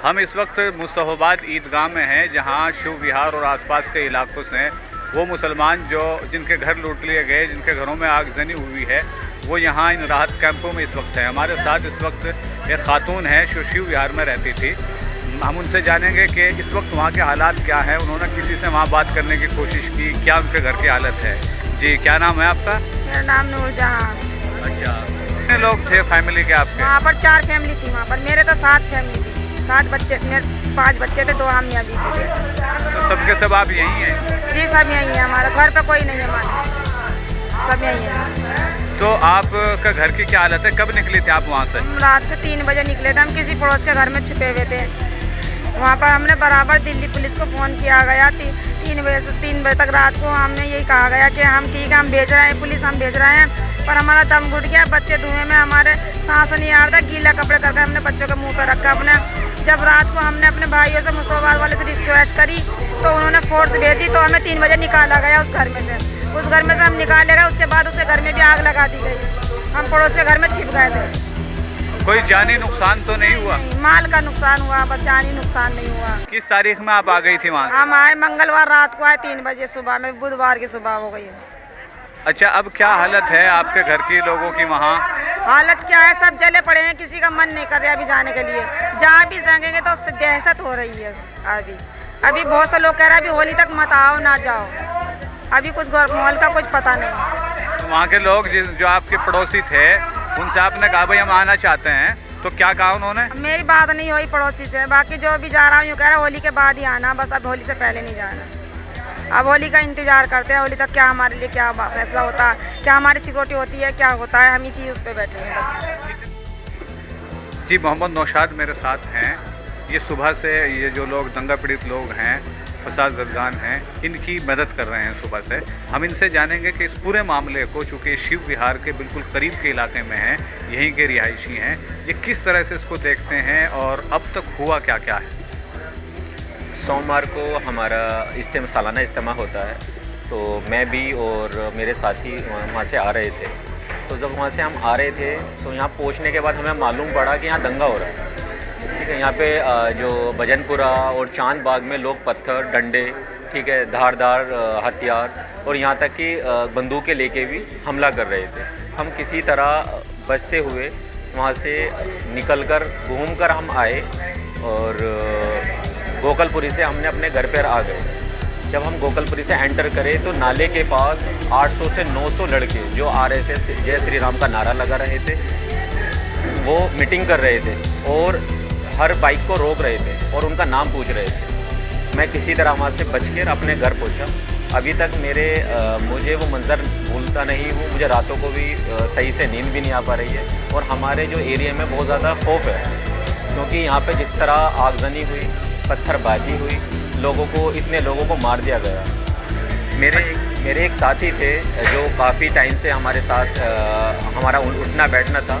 हम इस वक्त मुस्तफ़ाबाद ईदगाह में हैं, जहां शिव विहार और आसपास के इलाकों से वो मुसलमान जिनके घर लूट लिए गए, जिनके घरों में आगजनी हुई है, वो यहाँ इन राहत कैंपों में इस वक्त है। हमारे साथ इस वक्त एक खातून है जो शिव विहार में रहती थी। हम उनसे जानेंगे कि इस वक्त वहाँ के हालात क्या हैं। उन्होंने किसी से वहाँ बात करने की कोशिश की, क्या उनके घर की हालत है। जी, क्या नाम है आपका? मेरा नाम नूरजहां। अच्छा, कितने लोग थे फैमिली के आपके? वहाँ पर 4 फैमिली थी। वहाँ पर मेरे तो 7 फैमिली थी, 7 बच्चे, मेरे 5 बच्चे थे, 2 हम यहाँ भी थे। तो सबके सब आप यहीं हैं? जी, सब यहीं है। हमारे घर पे कोई नहीं है, हमारे सब यहीं है। तो आपका घर की क्या हालत है? कब निकली थी आप वहाँ से? हम रात के 3 बजे निकले थे। हम किसी पड़ोस के घर में छुपे हुए थे। वहाँ पर हमने बराबर दिल्ली पुलिस को फ़ोन किया गया। 3 बजे से 3 बजे तक रात को हमने यही कहा गया कि हम ठीक है, हम भेज रहे हैं, पुलिस हम भेज रहे हैं, पर हमारा दम घुट गया। बच्चे धुएं में, हमारे सांस नहीं आ रहा था। गीला कपड़े करके हमने बच्चों के मुंह पर रखा अपने। जब रात को हमने अपने भाइयों से, मुसलमान वाले से रिक्वेस्ट करी तो उन्होंने फोर्स भेजी, तो हमें 3 बजे निकाला गया उस घर में से। उस घर में से हम निकाले गए। उसके बाद उसके घर में भी आग लगा दी गई। हम पड़ोस के घर में छिप गए थे। कोई जानी नुकसान तो नहीं हुआ? नहीं, माल का नुकसान हुआ, बस जानी नुकसान नहीं हुआ। किस तारीख में आप आ गई थी वहाँ से? हम आए मंगलवार रात को आए, 3 बजे सुबह में, बुधवार की सुबह हो गई है। अच्छा, अब क्या हालत है आपके घर के लोगों की वहाँ? हालत क्या है, सब जले पड़े हैं। किसी का मन नहीं कर रहा अभी जाने के लिए। जहाँ भी जाएंगे तो दहशत हो रही है। अभी बहुत से लोग कह रहे हैं अभी होली तक मत आओ, ना जाओ। अभी कुछ माहौल का कुछ पता नहीं। वहाँ के लोग जो आपके पड़ोसी थे, उनसे आपने कहा भाई हम आना चाहते हैं, तो क्या कहा उन्होंने? मेरी बात नहीं हुई पड़ोसी से। बाकी जो भी जा रहा हूँ यूँ कह रहा है होली के बाद ही आना, बस अब होली से पहले नहीं जाना। अब होली का इंतजार करते हैं। होली तक क्या हमारे लिए क्या फैसला होता है, क्या हमारी सिक्योरिटी होती है, क्या होता है, हम इसी उस पर बैठे हैं बस। जी, मोहम्मद नौशाद मेरे साथ हैं। ये सुबह से ये जो लोग दंगा पीड़ित लोग हैं, फसाद ज़दगान हैं, इनकी मदद कर रहे हैं सुबह से। हम इनसे जानेंगे कि इस पूरे मामले को, चूँकि शिव विहार के बिल्कुल करीब के इलाके में हैं, यहीं के रिहायशी हैं, ये किस तरह से इसको देखते हैं और अब तक हुआ क्या क्या है। सोमवार को हमारा सालाना इज्तिमा होता है, तो मैं भी और मेरे साथी वहाँ से आ रहे थे। तो जब वहाँ से हम आ रहे थे तो यहाँ पहुँचने के बाद हमें मालूम पड़ा कि यहाँ दंगा हो रहा है। ठीक है, यहाँ पे जो भजनपुरा और चांद बाग में लोग पत्थर, डंडे, ठीक है, धारदार हथियार और यहाँ तक कि बंदूकें लेके भी हमला कर रहे थे। हम किसी तरह बचते हुए वहाँ से निकलकर घूमकर हम आए और गोकलपुरी से हमने अपने घर पर आ गए। जब हम गोकलपुरी से एंटर करें तो नाले के पास 800 से 900 लड़के जो RSS जय श्री राम का नारा लगा रहे थे, वो मीटिंग कर रहे थे और हर बाइक को रोक रहे थे और उनका नाम पूछ रहे थे। मैं किसी तरह वहाँ से बचकर अपने घर पहुँचा। अभी तक मुझे वो मंज़र भूलता नहीं हूँ। मुझे रातों को भी सही से नींद भी नहीं आ पा रही है और हमारे जो एरिया में बहुत ज़्यादा खौफ है, क्योंकि यहाँ पे जिस तरह आगजनी हुई, पत्थरबाजी हुई, इतने लोगों को मार दिया गया। मेरे एक साथी थे जो काफ़ी टाइम से हमारे साथ हमारा उठना बैठना था।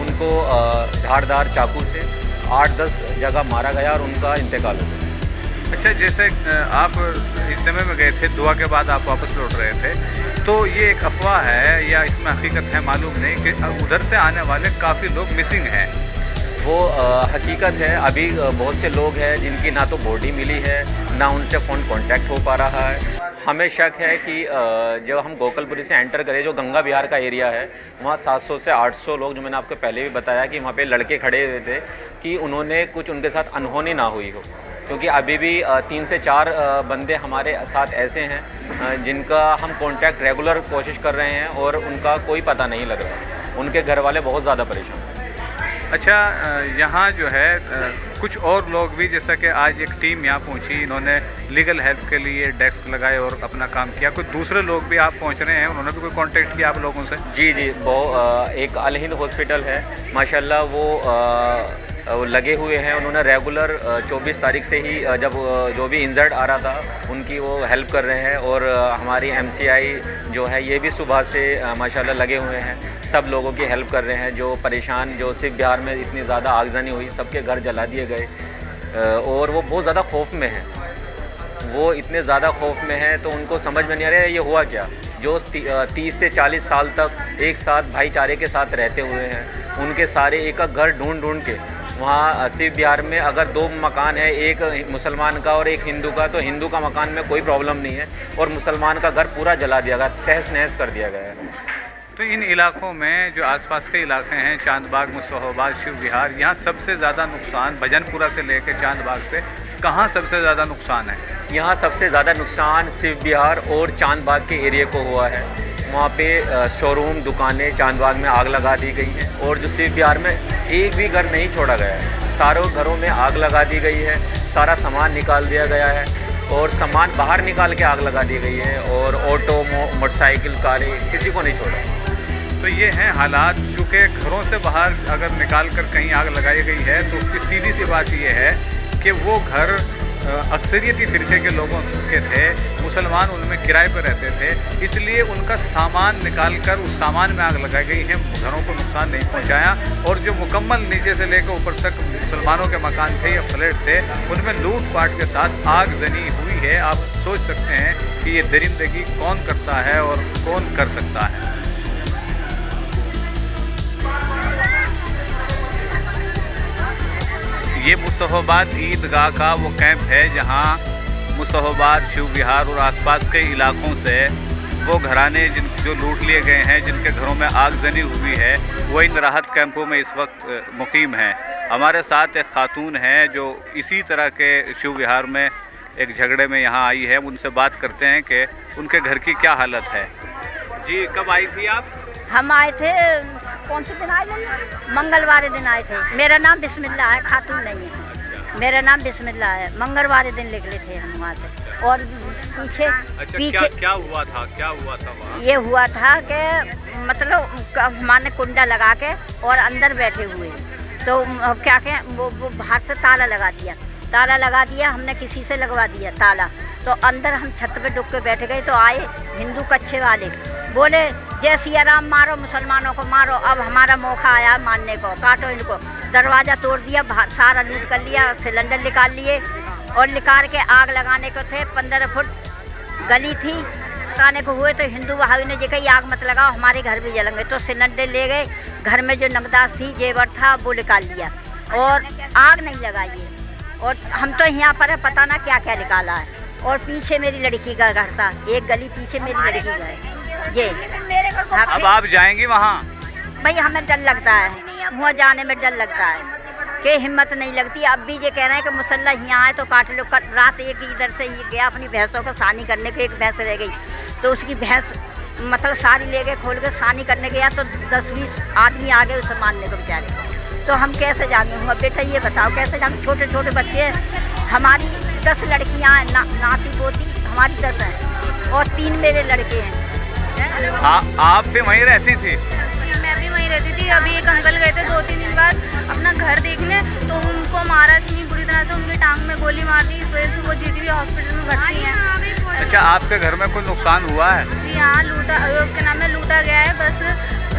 उनको धारदार चाकू से 8-10 जगह मारा गया और उनका इंतकाल हो गया। अच्छा, जैसे आप इज्तिमा में गए थे, दुआ के बाद आप वापस लौट रहे थे, तो ये एक अफवाह है या इसमें हकीकत है मालूम नहीं कि उधर से आने वाले काफ़ी लोग मिसिंग हैं। वो हकीकत है। अभी बहुत से लोग हैं जिनकी ना तो बॉडी मिली है, ना उनसे फ़ोन कांटेक्ट हो पा रहा है। हमें शक है कि जब हम गोकलपुरी से एंटर करें, जो गंगा विहार का एरिया है, वहाँ 700 से 800 लोग, जो मैंने आपको पहले भी बताया कि वहाँ पे लड़के खड़े हुए थे, कि उन्होंने कुछ उनके साथ अनहोनी ना हुई हो। क्योंकि अभी भी 3 से 4 बंदे हमारे साथ ऐसे हैं जिनका हम कांटेक्ट रेगुलर कोशिश कर रहे हैं और उनका कोई पता नहीं लग रहा। उनके घर वाले बहुत ज़्यादा परेशान हैं। अच्छा, यहाँ जो है कुछ और लोग भी, जैसा कि आज एक टीम यहाँ पहुँची, इन्होंने लीगल हेल्प के लिए डेस्क लगाए और अपना काम किया। कुछ दूसरे लोग भी आप पहुँच रहे हैं, उन्होंने भी कोई कांटेक्ट किया आप लोगों से? जी, वो एक अल हिंद हॉस्पिटल है, माशाल्लाह वो लगे हुए हैं। उन्होंने रेगुलर 24 तारीख से ही जब जो भी इंजर्ड आ रहा था उनकी वो हेल्प कर रहे हैं। और हमारी MCI जो है ये भी सुबह से माशाल्लाह लगे हुए हैं, सब लोगों की हेल्प कर रहे हैं। जो परेशान, जो सिर्फ बिहार में इतनी ज़्यादा आगजनी हुई, सबके घर जला दिए गए और वो बहुत ज़्यादा खौफ में हैं। वो इतने ज़्यादा खौफ में हैं तो उनको समझ में नहीं आ रहा है ये हुआ क्या। जो 30 से 40 साल तक एक साथ भाईचारे के साथ रहते हुए हैं, उनके सारे एक घर ढूंढ के वहाँ शिव विहार में अगर 2 मकान है, एक मुसलमान का और एक हिंदू का, तो हिंदू का मकान में कोई प्रॉब्लम नहीं है और मुसलमान का घर पूरा जला दिया गया, तहस नहस कर दिया गया है। तो इन इलाकों में जो आसपास के इलाके हैं, चांदबाग, मुस्तफाबाद, शिव विहार, यहाँ सबसे ज़्यादा नुकसान भजनपुरा से लेकर चांदबाग से कहाँ सबसे ज़्यादा नुकसान है? यहाँ सबसे ज़्यादा नुकसान शिव विहार और चांदबाग के एरिया को हुआ है। वहाँ पे शोरूम, दुकानें चांदबाग में आग लगा दी गई हैं और जो शिव विहार में एक भी घर नहीं छोड़ा गया है, सारों घरों में आग लगा दी गई है, सारा सामान निकाल दिया गया है और सामान बाहर निकाल के आग लगा दी गई है और ऑटो, मोटरसाइकिल, कारें, किसी को नहीं छोड़ा। तो ये हैं हालात। चूँकि घरों से बाहर अगर निकाल कर कहीं आग लगाई गई है तो उसकी सीधी सी बात ये है कि वो घर अक्सरियती फ़िरके के लोगों के थे, मुसलमान उनमें किराए पर रहते थे, इसलिए उनका सामान निकाल कर उस सामान में आग लगाई गई है, घरों को नुकसान नहीं पहुंचाया। और जो मुकम्मल नीचे से लेकर ऊपर तक मुसलमानों के मकान थे या फ्लैट थे, उनमें लूट-पाट के साथ आग जनी हुई है। आप सोच सकते हैं कि ये दरिंदगी कौन करता है और कौन कर सकता है। ये मुस्तफाबाद ईदगाह का वो कैंप है जहाँ मुस्तफाबाद, शिव विहार और आसपास के इलाकों से वो घराने जो लूट लिए गए हैं, जिनके घरों में आगजनी हुई है, वो इन राहत कैंपों में इस वक्त मुकीम हैं। हमारे साथ एक खातून हैं जो इसी तरह के शिव विहार में एक झगड़े में यहाँ आई है। उनसे बात करते हैं कि उनके घर की क्या हालत है। जी, कब आई थी आप? हम आए थे, कौन से दिन आए? मंगलवार दिन आए थे। मेरा नाम बिस्मिल्लाह है, खातून नहीं है। मेरा नाम बिस्मिल्लाह है। मंगलवार दिन निकले थे हम वहाँ से। और पीछे क्या हुआ था वहाँ? ये हुआ था कि मतलब हमारे कुंडा लगा के और अंदर बैठे हुए, तो क्या कहें, वो बाहर से ताला लगा दिया। हमने किसी से लगवा दिया ताला, तो अंदर हम छत पे डुक के बैठ गए। तो आए हिंदू कच्चे वाले, बोले जय सिया राम, मारो मुसलमानों को मारो। अब हमारा मौका आया मारने को, काटो इनको। दरवाज़ा तोड़ दिया, बाहर सारा लूट कर लिया, सिलेंडर निकाल लिए और निकाल के आग लगाने को थे। 15 फुट गली थी, लगाने को हुए तो हिंदू भाई ने जो कही आग मत लगाओ, हमारे घर भी जलेंगे। तो सिलेंडर ले गए, घर में जो नगदास थी, जेवर था, वो निकाल लिया और आग नहीं लगाई। और हम तो यहाँ पर है, पता ना क्या क्या निकाला है। और पीछे मेरी लड़की का घर था, एक गली पीछे मेरी लड़की का है। ये अब आप जाएंगी वहाँ? भाई हमें डर लगता है, वहाँ जाने में डर लगता है कि हिम्मत नहीं लगती। अब भी ये कह रहे हैं कि मुसल्ला यहाँ आए तो काट लो। रात एक इधर से ही गया अपनी भैंसों को सानी करने के, एक भैंस रह गई तो उसकी भैंस मतलब सारी ले गए, खोल के सानी करने गया तो 10-20 आदमी आ गए उसे मारने को बेचारे। तो हम कैसे जाने? हुआ बेटा ये बताओ कैसे जाने? छोटे छोटे बच्चे हैं, हमारी 10 लड़कियाँ हैं, नाती पोती हमारी 10 हैं और 3 मेरे लड़के हैं। आप भी वहीं रहती थी? मैं भी वहीं रहती थी। अभी एक अंकल गए थे 2-3 दिन बाद अपना घर देखने, तो उनको मारा इतनी बुरी तरह से, उनकी टांग में गोली मार दी। इस वजह से वो जीटीबी हॉस्पिटल में भर्ती हैं। अच्छा, आपके घर में कोई नुकसान हुआ है? जी हाँ, उसके नाम में लूटा गया है, बस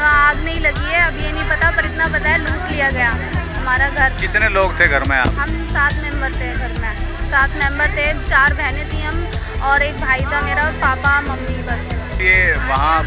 आग नहीं लगी है। अब ये नहीं पता, पर इतना पता है लूट लिया गया हमारा घर। कितने लोग थे घर में आप? हम 7 मेंबर थे घर में, 7 मेंबर थे। 4 बहनें थी हम और एक भाई था मेरा, पापा मम्मी, बस। ये वहाँ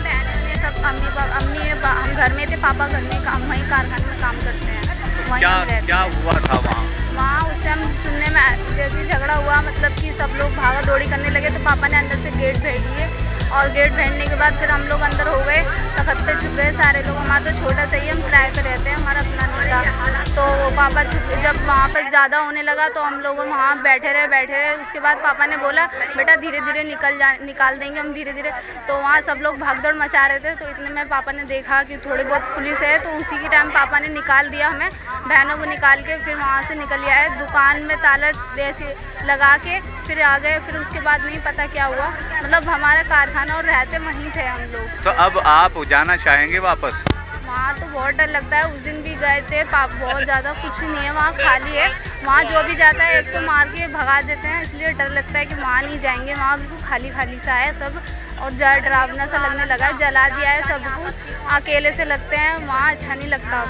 सब अम्मी हम घर में थे, पापा घर में काम, वहीं कारखाने में काम करते हैं। वहीं क्या हुआ था वहाँ उस टाइम सुनने में जैसे झगड़ा हुआ, मतलब कि सब लोग भागा दौड़ी करने लगे, तो पापा ने अंदर से गेट भेज दिए और गेट भेजने के बाद फिर हम लोग अंदर हो गए, तखत पे छुप गए सारे लोग। हमारा तो छोटा सा ही, हम किराए पे रहते हैं, हमारा अपना नहीं था। तो पापा जब वहाँ पर ज़्यादा होने लगा तो हम लोग वहाँ बैठे रहे। उसके बाद पापा ने बोला बेटा धीरे धीरे निकाल देंगे हम धीरे धीरे। तो वहाँ सब लोग भागदौड़ मचा रहे थे, तो इतने में पापा ने देखा कि थोड़ी बहुत पुलिस है, तो उसी के टाइम पापा ने निकाल दिया हमें, बहनों को निकाल के फिर वहाँ से निकल लिया है। दुकान में ताला वैसे लगा के फिर आ गए। फिर उसके बाद नहीं पता क्या हुआ, मतलब हमारा कारखाना और रहते वहीं थे हम लोग। तो अब आप जाना चाहेंगे वापस? वहाँ तो बहुत डर लगता है। उस दिन भी गए थे, बहुत ज़्यादा कुछ नहीं है वहाँ, खाली है। वहाँ जो भी जाता है एक तो मार के भगा देते हैं, इसलिए डर लगता है कि वहाँ नहीं जाएंगे। वहाँ बिल्कुल खाली खाली सा है सब और डरावना सा लगने लगा है। जला दिया है सब कुछ, अकेले से लगते हैं, वहाँ अच्छा नहीं लगता।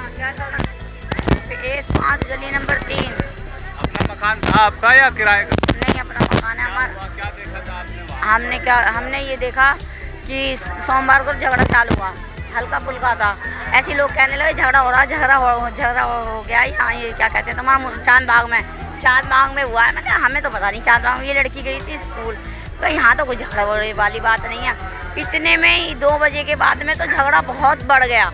5 गली नंबर 3। अपना मकान था आपका या किराए का? नहीं, अपना मकान है हमारा। क्या देखा था आपने वहाँ? हमने ये देखा कि सोमवार को झगड़ा चालू हुआ हल्का फुल्का था। ऐसे लोग कहने लगे झगड़ा हो रहा, झगड़ा हो गया यहाँ, ये क्या कहते हैं तमाम चांद बाग में हुआ है। मैंने हमें तो पता नहीं, चांद बाग में ये लड़की गई थी स्कूल, तो यहाँ तो कोई झगड़ा वाली बात नहीं है। इतने में ही 2 बजे के बाद में तो झगड़ा बहुत बढ़ गया,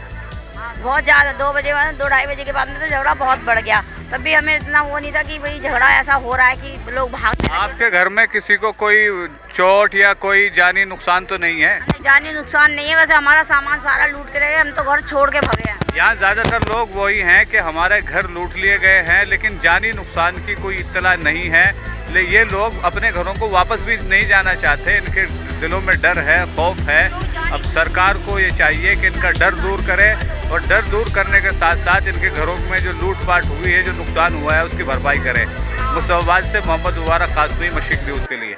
बहुत ज़्यादा। 2 बजे बाद 2-2:30 बजे के बाद में तो झगड़ा बहुत बढ़ गया। तब भी हमें इतना वो नहीं था कि भाई झगड़ा ऐसा हो रहा है कि लोग भाग। आपके घर में किसी को कोई चोट या कोई जानी नुकसान तो नहीं है? जानी नुकसान नहीं है, वैसे हमारा सामान सारा लूट के ले गए, हम तो घर छोड़ के भागे हैं। यहाँ ज़्यादातर लोग वही हैं कि हमारे घर लूट लिए गए हैं, लेकिन जानी नुकसान की कोई इत्तला नहीं है। ये लोग अपने घरों को वापस भी नहीं जाना चाहते, इनके दिलों में डर है, खौफ है। अब सरकार को ये चाहिए कि इनका डर दूर करे, और डर दूर करने के साथ साथ इनके घरों में जो लूटपाट हुई है, जो नुकसान हुआ है, उसकी भरपाई करे। मुस्तफाबाद से मोहम्मद मुबारक कासमी, मशीक न्यूज़ के लिए।